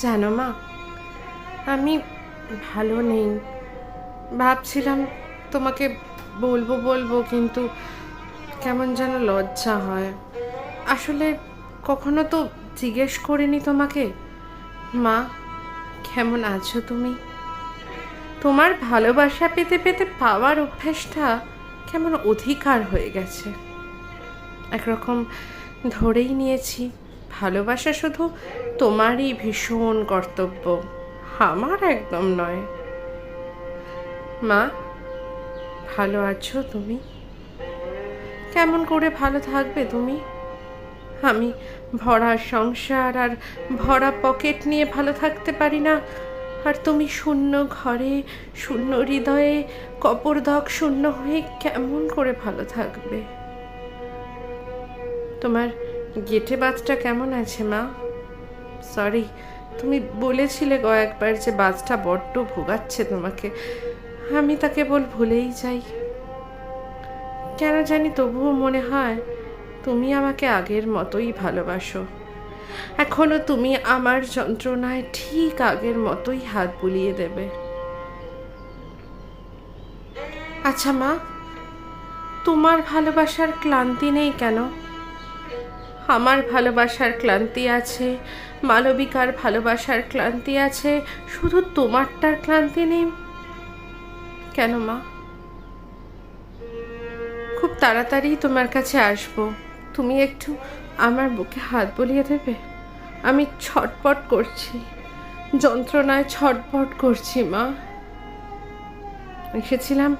জানো মা, আমি ভালো নেই। ভাবছিলাম তোমাকে বলবো বলবো, কিন্তু কেমন যেন লজ্জা হয়। আসলে কখনো তো জিজ্ঞেস করিনি তোমাকে। মা, কেমন আছো তুমি? তোমার ভালোবাসা পেতে পেতে পাওয়ার অভ্যেসটা কেমন অধিকার হয়ে গেছে। একরকম ধরেই নিয়েছি ভালোবাসা শুধু তোমারই ভীষণ কর্তব্য, আমার একদম নয়। মা, ভালো আছো তুমি? কেমন করে ভালো থাকবে তুমি? আমি ভরা সংসার আর ভরা পকেট নিয়ে ভালো থাকতে পারি না, আর তুমি শূন্য ঘরে শূন্য হৃদয়ে কপরদক শূন্য হয়ে কেমন করে ভালো থাকবে? তোমার গেটে বাজটা কেমন আছে মা? সরি, তুমি বলেছিলে কয়েকবার যে বাজটা বড্ড ভোগাচ্ছে তোমাকে। আমি তা কেবল ভুলেই যাই। কেন জানি তবুও মনে হয় তুমি আমাকে আগের মতোই ভালোবাসো। এখনো তুমি আমার যন্ত্রণায় ঠিক আগের মতোই হাত বুলিয়ে দেবে। আচ্ছা মা, তোমার ভালোবাসার ক্লান্তি নেই কেন? আমার ভালোবাসার ক্লান্তি আছে, মালবিকার ভালোবাসার ক্লান্তি আছে, শুধু তোমারটার ক্লান্তি নেই কেন মা? খুব তাড়াতাড়ি তোমার কাছে আসবো। তুমি একটু আমার বুকে হাত বুলিয়ে দেবে? আমি ছটপট করছি, যন্ত্রণায় ছটপট করছি মা। এসেছিলাম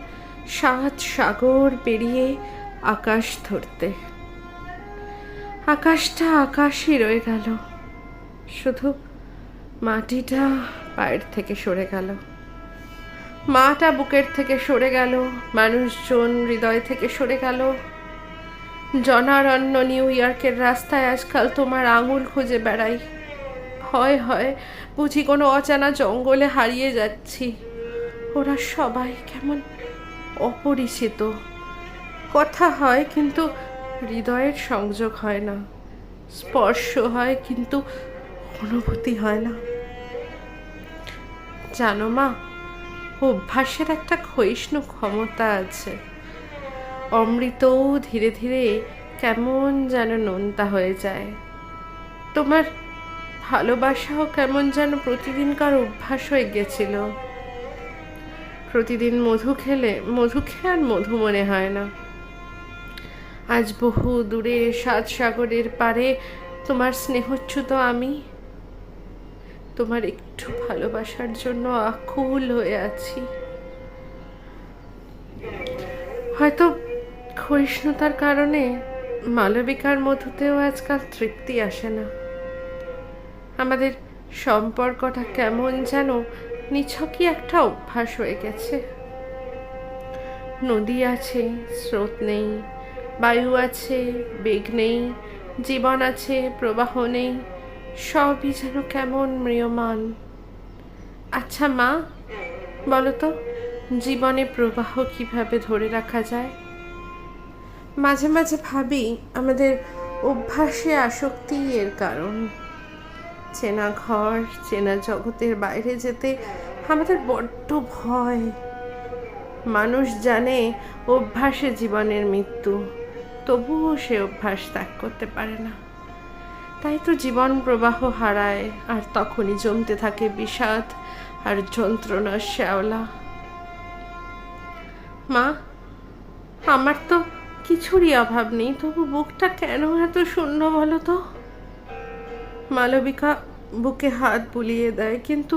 7 সাগর পেরিয়ে আকাশ ধরতে। আকাশটা আকাশই রয়ে গেল, শুধু মাটিটা পায়ের থেকে সরে গেল। মাটা বুকের থেকে সরে গেল, মানুষজন হৃদয় থেকে সরে গেল। জনারণ্য নিউ ইয়র্কের রাস্তায় আজকাল তোমার আঙুল খুঁজে বেড়াই। ভয় হয় বুঝি কোনো অজানা জঙ্গলে হারিয়ে যাচ্ছি। ওরা সবাই কেমন অপরিচিত। কথা হয় কিন্তু হৃদয়ের সংযোগ হয় না, স্পর্শ হয় কিন্তু অনুভূতি হয় না। জানো মা, অভ্যাসের একটা ক্ষয়িষ্ণু ক্ষমতা আছে। অমৃতও ধীরে ধীরে কেমন যেন নোনতা হয়ে যায়। তোমার ভালোবাসাও কেমন যেন প্রতিদিনকার অভ্যাস হয়ে গেছিল। প্রতিদিন মধু খেলে মধু খেয়ে আর মধু মনে হয় না। আজ বহু দূরে 7 সাগরের পারে তোমার স্নেহচ্যুত আমি তোমার একটু ভালোবাসার জন্য আকুল হয়ে আছি। হয়তো ক্ষয়িষ্ণুতার কারণে মালবিকার মধুতেও আজকাল তৃপ্তি আসে না। আমাদের সম্পর্কটা কেমন যেন নিছকই একটা অভ্যাস হয়ে গেছে। নদী আছে, স্রোত নেই। বায়ু আছে, বেগ নেই। জীবন আছে, প্রবাহ নেই। সবই যেন কেমন ম্রিয়মান। আচ্ছা মা, বলো তো, জীবনে প্রবাহ কিভাবে ধরে রাখা যায়? মাঝে মাঝে ভাবি আমাদের অভ্যাসে আসক্তি এর কারণ। চেনা ঘর, চেনা জগতের বাইরে যেতে আমাদের বড্ড ভয়। মানুষ জানে অভ্যাসে জীবনের মৃত্যু, তবুও সে অভ্যাস ত্যাগ করতে পারে না। তাই তো জীবন প্রবাহ হারায়, আর তখনই জমতে থাকে বিষাদ আর যন্ত্রণার শ্যাওলা। মা, আমার তো কিছুরই অভাব নেই, তবু বুকটা কেন এত শূন্য বলো তো? মালবিকা বুকে হাত বুলিয়ে দেয়, কিন্তু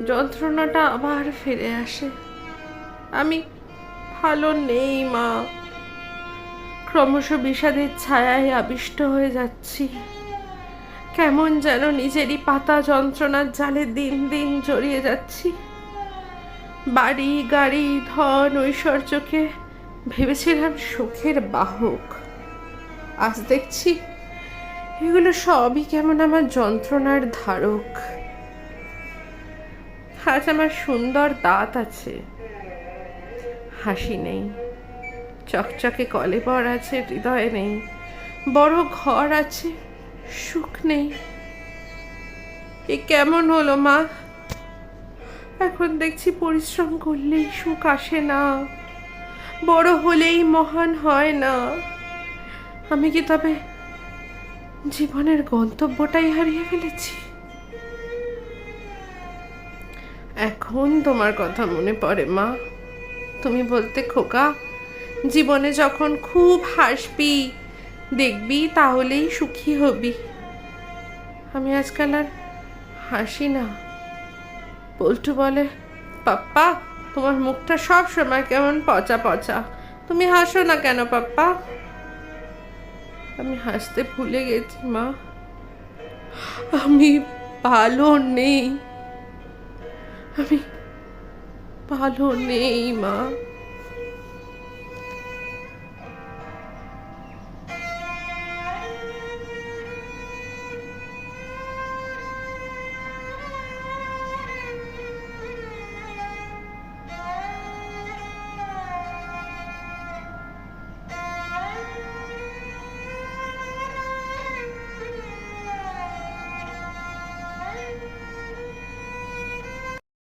যন্ত্রণাটা আবার ফিরে আসে। আমি ভালো নেই মা, ক্রমশ বিষাদের ছায়ায় আবিষ্ট হয়ে যাচ্ছি। কেমন যেন নিজেরই পাতা যন্ত্রণার জালে দিন দিন জড়িয়ে যাচ্ছি। বাড়ি গাড়ি ধন ঐশ্বর্যকে ভেবেছিলাম সুখের বাহক, আজ দেখছি এগুলো সবই কেমন আমার যন্ত্রণার ধারক। আজ আমার সুন্দর দাঁত আছে, হাসি নেই। চকচকে কলেবর আছে, হৃদয় নেই। বড় ঘর আছে, সুখ নেই। এ কেমন হলো মা? এখন দেখছি পরিশ্রম করলেই সুখ আসে না, বড় হলেই মহান হয় না। আমি কি তবে জীবনের গন্তব্যটাই হারিয়ে ফেলেছি? এখন তোমার কথা মনে পড়ে মা। তুমি বলতে, খোকা, জীবনে যখন খুব হাসবি দেখবি তাহলেই সুখী হবি। আমি আজকাল আর হাসি না। পল্টু বলে, পাপ্পা, তোমার মুখটা সব সময় কেমন পচা পচা, তুমি হাসো না কেন পাপ্পা? আমি হাসতে ভুলে গেছি মা। আমি ভালো নেই, আমি ভালো নেই মা।